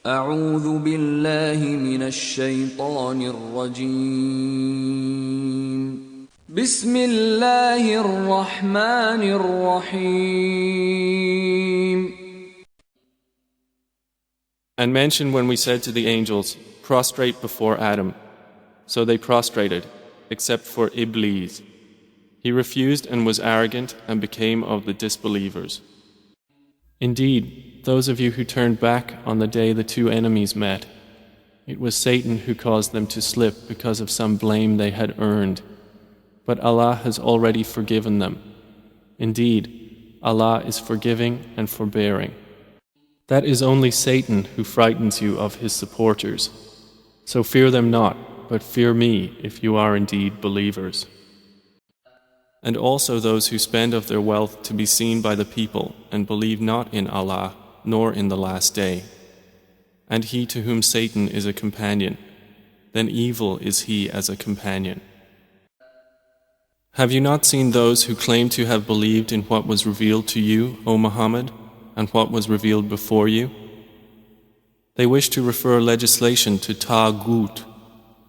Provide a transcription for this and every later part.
أعوذ بالله من الشيطان الرجيم بسم الله الرحمن الرحيم. And mention when we said to the angels, prostrate before Adam. So they prostrated, except for Iblis. He refused and was arrogant and became of the disbelievers. Indeed, those of you who turned back on the day the two enemies met, it was Satan who caused them to slip because of some blame they had earned. But Allah has already forgiven them. Indeed, Allah is forgiving and forbearing. That is only Satan who frightens you of his supporters. So fear them not, but fear me if you are indeed believers. And also those who spend of their wealth to be seen by the people and believe not in Allah nor in the last day. And he to whom Satan is a companion, then evil is he as a companion. Have you not seen those who claim to have believed in what was revealed to you, O Muhammad, and what was revealed before you? They wish to refer legislation to Taghut,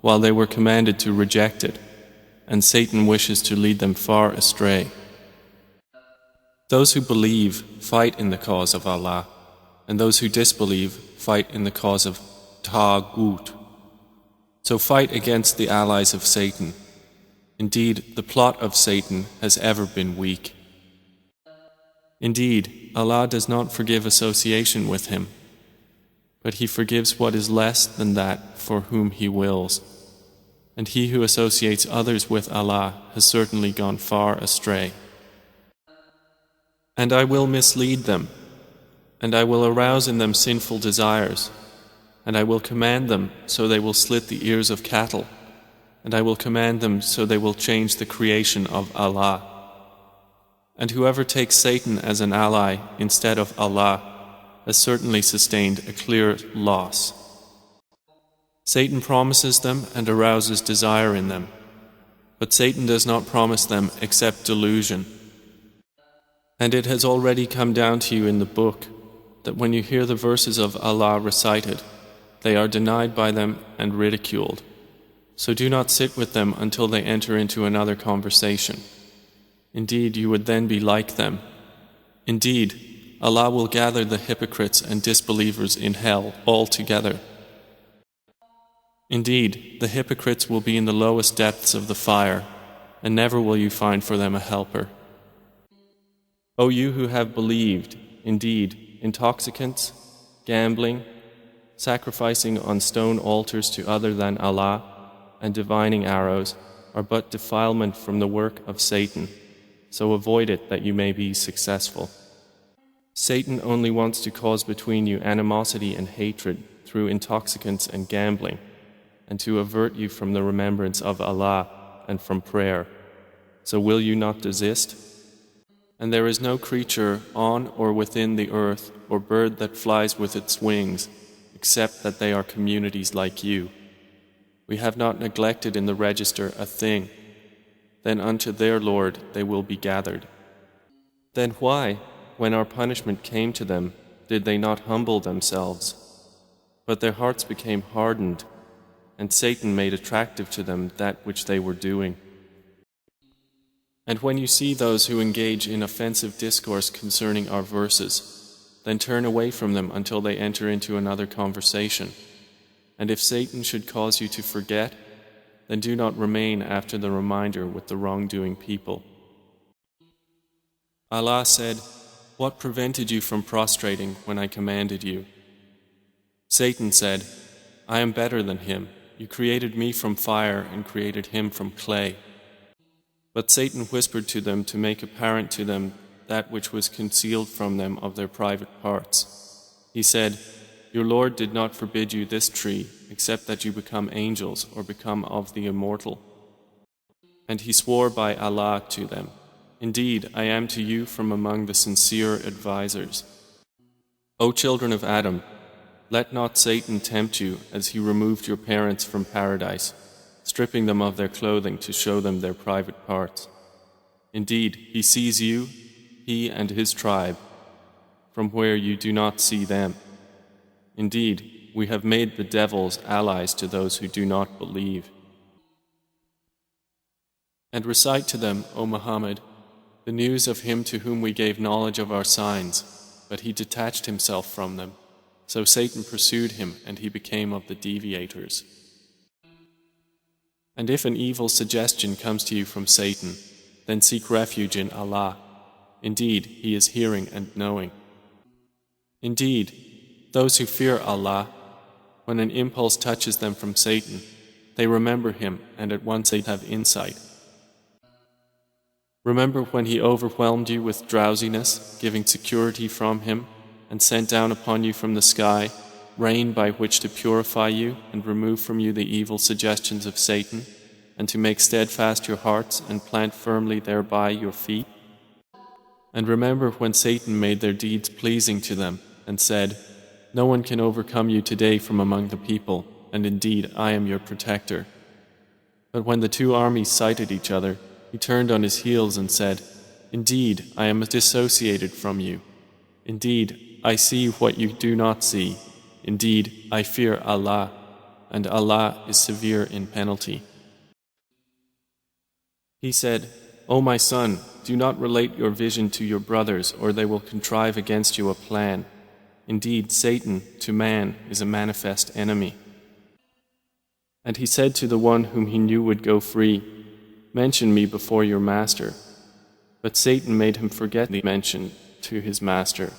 while they were commanded to reject it, and Satan wishes to lead them far astray. Those who believe fight in the cause of Allah, and those who disbelieve fight in the cause of Taghut. So fight against the allies of Satan. Indeed, the plot of Satan has ever been weak. Indeed, Allah does not forgive association with him, but He forgives what is less than that for whom He wills. And he who associates others with Allah has certainly gone far astray. And I will mislead them, and I will arouse in them sinful desires, and I will command them so they will slit the ears of cattle, and I will command them so they will change the creation of Allah. And whoever takes Satan as an ally instead of Allah has certainly sustained a clear loss. Satan promises them and arouses desire in them, but Satan does not promise them except delusion. And it has already come down to you in the book that when you hear the verses of Allah recited, they are denied by them and ridiculed. So do not sit with them until they enter into another conversation. Indeed, you would then be like them. Indeed, Allah will gather the hypocrites and disbelievers in hell all together. Indeed, the hypocrites will be in the lowest depths of the fire, and never will you find for them a helper. O you who have believed, indeed, intoxicants, gambling, sacrificing on stone altars to other than Allah, and divining arrows are but defilement from the work of Satan, so avoid it that you may be successful. Satan only wants to cause between you animosity and hatred through intoxicants and gambling, and to avert you from the remembrance of Allah and from prayer. So will you not desist? And there is no creature on or within the earth or bird that flies with its wings, except that they are communities like you. We have not neglected in the register a thing. Then unto their Lord they will be gathered. Then why, when our punishment came to them, did they not humble themselves? But their hearts became hardened, and Satan made attractive to them that which they were doing. And when you see those who engage in offensive discourse concerning our verses, then turn away from them until they enter into another conversation. And if Satan should cause you to forget, then do not remain after the reminder with the wrongdoing people. Allah said, "What prevented you from prostrating when I commanded you?" Satan said, "I am better than him. You created me from fire and created him from clay." But Satan whispered to them to make apparent to them that which was concealed from them of their private parts. He said, "Your Lord did not forbid you this tree except that you become angels or become of the immortal." And he swore by Allah to them, "Indeed, I am to you from among the sincere advisers." O children of Adam, let not Satan tempt you as he removed your parents from paradise, stripping them of their clothing to show them their private parts. Indeed, he sees you, he and his tribe, from where you do not see them. Indeed, we have made the devils allies to those who do not believe. And recite to them, O Muhammad, the news of him to whom we gave knowledge of our signs, but he detached himself from them. So Satan pursued him, and he became of the deviators. And if an evil suggestion comes to you from Satan, then seek refuge in Allah. Indeed, He is hearing and knowing. Indeed, those who fear Allah, when an impulse touches them from Satan, they remember Him and at once they have insight. Remember when He overwhelmed you with drowsiness, giving security from Him, and sent down upon you from the sky rain by which to purify you and remove from you the evil suggestions of Satan, and to make steadfast your hearts and plant firmly thereby your feet? And remember when Satan made their deeds pleasing to them and said, "No one can overcome you today from among the people, and indeed I am your protector." But when the two armies sighted each other, he turned on his heels and said, "Indeed, I am dissociated from you. Indeed, I see what you do not see. Indeed, I fear Allah, and Allah is severe in penalty." He said, "O my son, do not relate your vision to your brothers, or they will contrive against you a plan. Indeed, Satan, to man, is a manifest enemy." And he said to the one whom he knew would go free, "Mention me before your master." But Satan made him forget the mention to his master.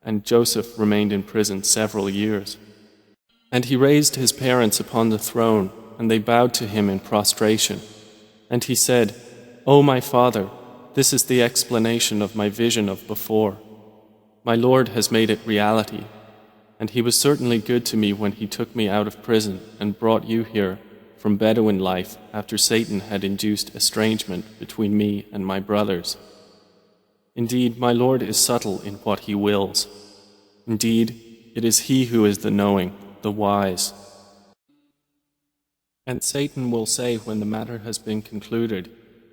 And Joseph remained in prison several years. And he raised his parents upon the throne, and they bowed to him in prostration. And he said, "O my father, this is the explanation of my vision of before. My Lord has made it reality, and He was certainly good to me when He took me out of prison and brought you here from Bedouin life after Satan had induced estrangement between me and my brothers. Indeed, my Lord is subtle in what He wills. Indeed, it is He who is the knowing, the wise." And Satan will say when the matter has been concluded,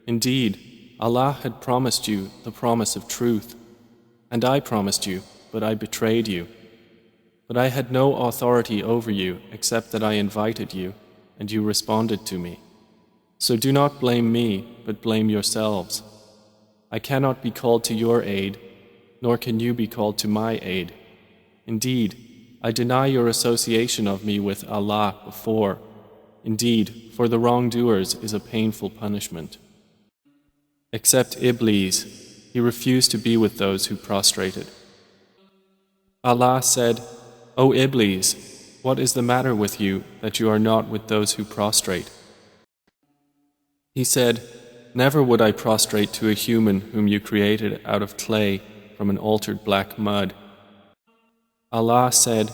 "Indeed, Allah had promised you the promise of truth, and I promised you, but I betrayed you. But I had no authority over you except that I invited you, and you responded to me. So do not blame me, but blame yourselves. I cannot be called to your aid, nor can you be called to my aid. Indeed, I deny your association of me with Allah before. Indeed, for the wrongdoers is a painful punishment." Except Iblis, he refused to be with those who prostrated. Allah said, "O Iblis, what is the matter with you that you are not with those who prostrate?" He said, "Never would I prostrate to a human whom you created out of clay from an altered black mud." Allah said,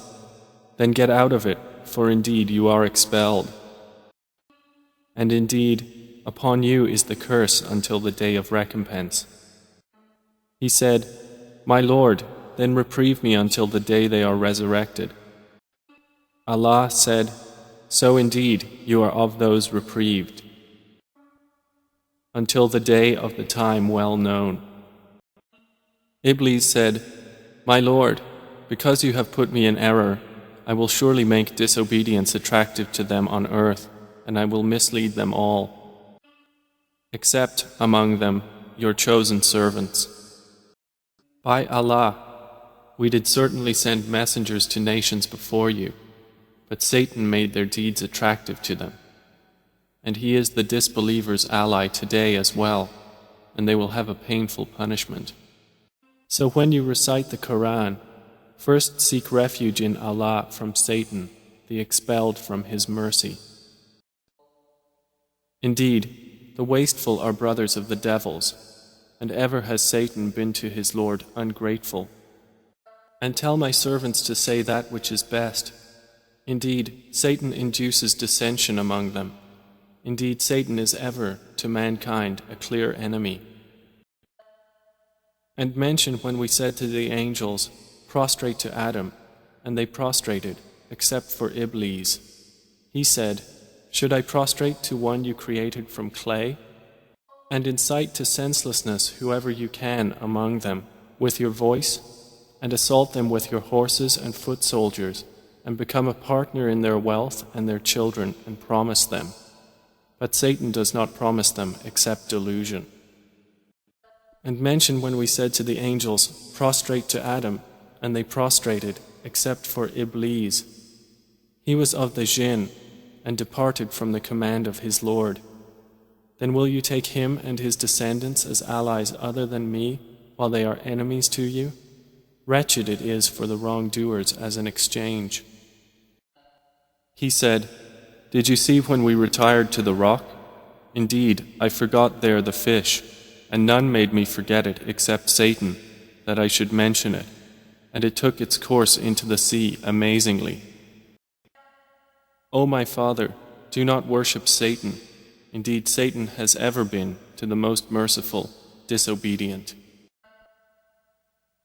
"Then get out of it, for indeed you are expelled. And indeed, upon you is the curse until the day of recompense." He said, "My Lord, then reprieve me until the day they are resurrected." Allah said, "So indeed you are of those reprieved, until the day of the time well known." Iblis said, "My Lord, because you have put me in error, I will surely make disobedience attractive to them on earth, and I will mislead them all, except among them your chosen servants. By Allah, we did certainly send messengers to nations before you, but Satan made their deeds attractive to them. And he is the disbelievers' ally today as well, and they will have a painful punishment. So when you recite the Quran, first seek refuge in Allah from Satan, the expelled from His mercy. Indeed, the wasteful are brothers of the devils, and ever has Satan been to his Lord ungrateful. And tell my servants to say that which is best. Indeed, Satan induces dissension among them. Indeed, Satan is ever, to mankind, a clear enemy. And mention when we said to the angels, prostrate to Adam, and they prostrated, except for Iblis. He said, "Should I prostrate to one you created from clay?" And incite to senselessness whoever you can among them with your voice, and assault them with your horses and foot soldiers, and become a partner in their wealth and their children and promise them. But Satan does not promise them except delusion. And mention when we said to the angels, prostrate to Adam, and they prostrated, except for Iblis. He was of the jinn, and departed from the command of his Lord. Then will you take him and his descendants as allies other than me, while they are enemies to you? Wretched it is for the wrongdoers as an exchange. He said, did you see when we retired to the rock? Indeed, I forgot there the fish, and none made me forget it except Satan, that I should mention it, and it took its course into the sea amazingly. O my Father, do not worship Satan. Indeed, Satan has ever been, to the most merciful, disobedient.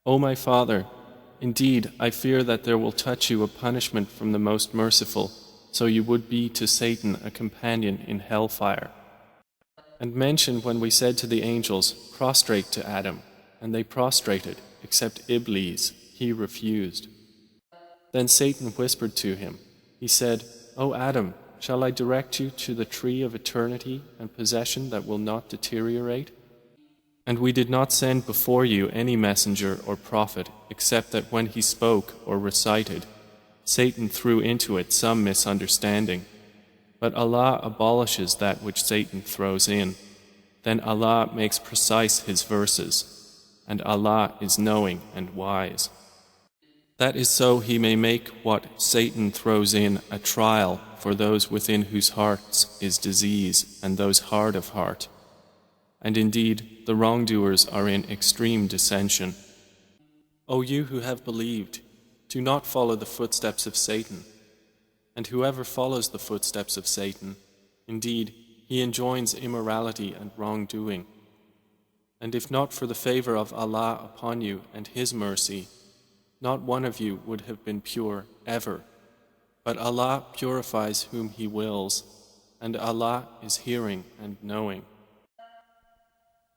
O my Father, indeed, I fear that there will touch you a punishment from the most merciful, so you would be to Satan a companion in hellfire. And mention when we said to the angels, prostrate to Adam, and they prostrated, except Iblis, he refused. Then Satan whispered to him. He said, O Adam, shall I direct you to the tree of eternity and possession that will not deteriorate? And we did not send before you any messenger or prophet, except that when he spoke or recited, Satan threw into it some misunderstanding. But Allah abolishes that which Satan throws in. Then Allah makes precise his verses, and Allah is knowing and wise. That is so he may make what Satan throws in a trial for those within whose hearts is disease and those hard of heart. And indeed, the wrongdoers are in extreme dissension. O you who have believed, do not follow the footsteps of Satan. And whoever follows the footsteps of Satan, indeed, he enjoins immorality and wrongdoing. And if not for the favor of Allah upon you and His mercy, not one of you would have been pure ever. But Allah purifies whom He wills, and Allah is hearing and knowing.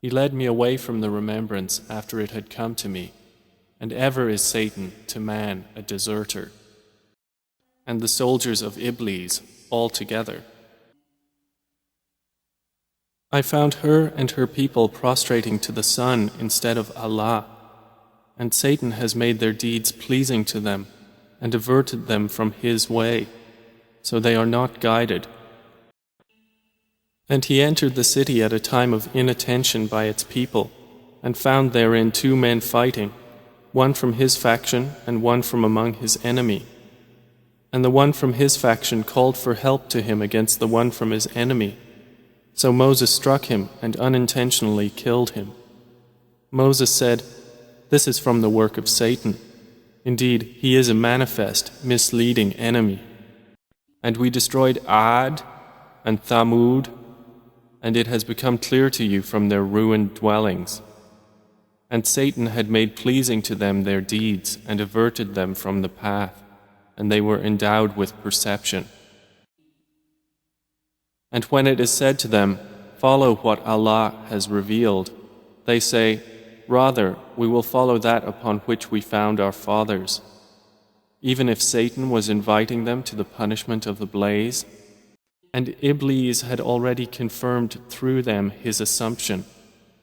He led me away from the remembrance after it had come to me, and ever is Satan to man a deserter, and the soldiers of Iblis all together. I found her and her people prostrating to the sun instead of Allah, and Satan has made their deeds pleasing to them and averted them from his way, so they are not guided. And he entered the city at a time of inattention by its people, and found therein two men fighting, one from his faction and one from among his enemy. And the one from his faction called for help to him against the one from his enemy. So Moses struck him and unintentionally killed him. Moses said, "This is from the work of Satan. Indeed, he is a manifest, misleading enemy." And we destroyed Ad and Thamud, and it has become clear to you from their ruined dwellings. And Satan had made pleasing to them their deeds and averted them from the path, and they were endowed with perception. And when it is said to them, "Follow what Allah has revealed," they say, "Rather, we will follow that upon which we found our fathers." Even if Satan was inviting them to the punishment of the blaze, and Iblis had already confirmed through them his assumption,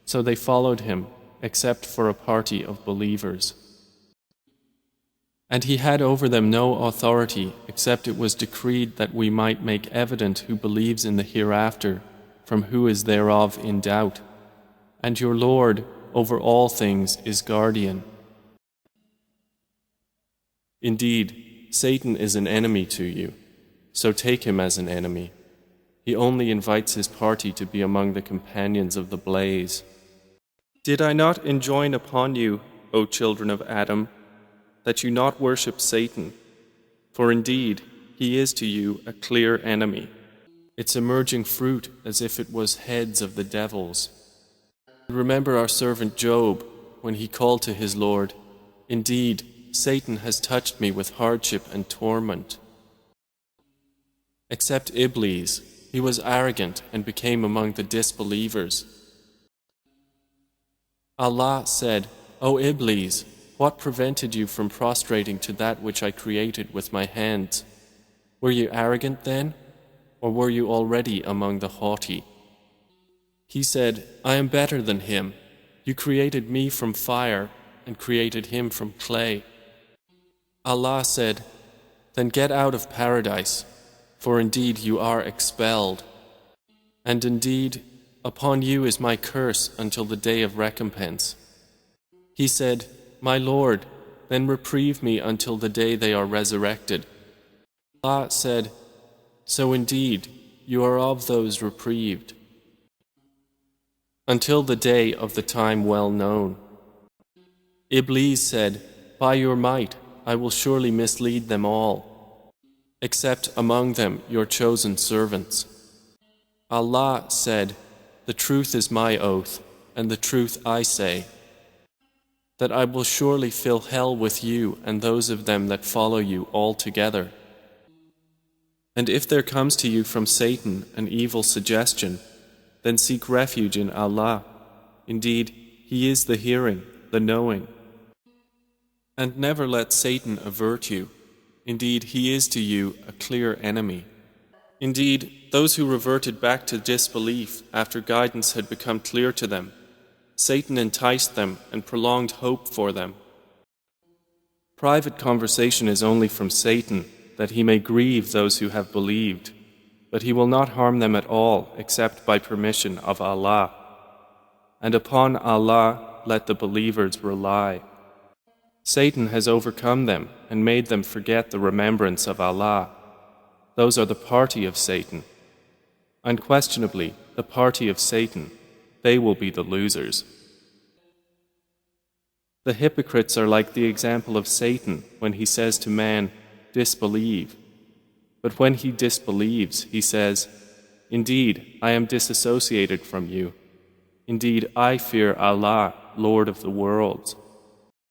so they followed him, except for a party of believers. And he had over them no authority, except it was decreed that we might make evident who believes in the hereafter, from who is thereof in doubt. And your Lord, over all things, is guardian. Indeed, Satan is an enemy to you, so take him as an enemy. He only invites his party to be among the companions of the blaze. Did I not enjoin upon you, O children of Adam, that you not worship Satan? For indeed, he is to you a clear enemy, its emerging fruit as if it was heads of the devils. Remember our servant Job, when he called to his Lord, "Indeed, Satan has touched me with hardship and torment." Except Iblis, he was arrogant and became among the disbelievers. Allah said, "O Iblis, what prevented you from prostrating to that which I created with my hands? Were you arrogant then, or were you already among the haughty? He said, I am better than him. You created me from fire and created him from clay. Allah said, then get out of paradise, for indeed you are expelled. And indeed, upon you is my curse until the day of recompense. He said, my Lord, then reprieve me until the day they are resurrected. Allah said, so indeed, you are of those reprieved, until the day of the time well known. Iblis said, by your might, I will surely mislead them all, except among them your chosen servants. Allah said, the truth is my oath, and the truth I say, that I will surely fill hell with you and those of them that follow you all together. And if there comes to you from Satan an evil suggestion, then seek refuge in Allah. Indeed, He is the hearing, the knowing. And never let Satan avert you. Indeed, he is to you a clear enemy. Indeed, those who reverted back to disbelief after guidance had become clear to them, Satan enticed them and prolonged hope for them. Private conversation is only from Satan, that he may grieve those who have believed, but he will not harm them at all except by permission of Allah. And upon Allah let the believers rely. Satan has overcome them and made them forget the remembrance of Allah. Those are the party of Satan. Unquestionably, the party of Satan, they will be the losers. The hypocrites are like the example of Satan when he says to man, disbelieve. But when he disbelieves, he says, indeed, I am disassociated from you. Indeed, I fear Allah, Lord of the worlds.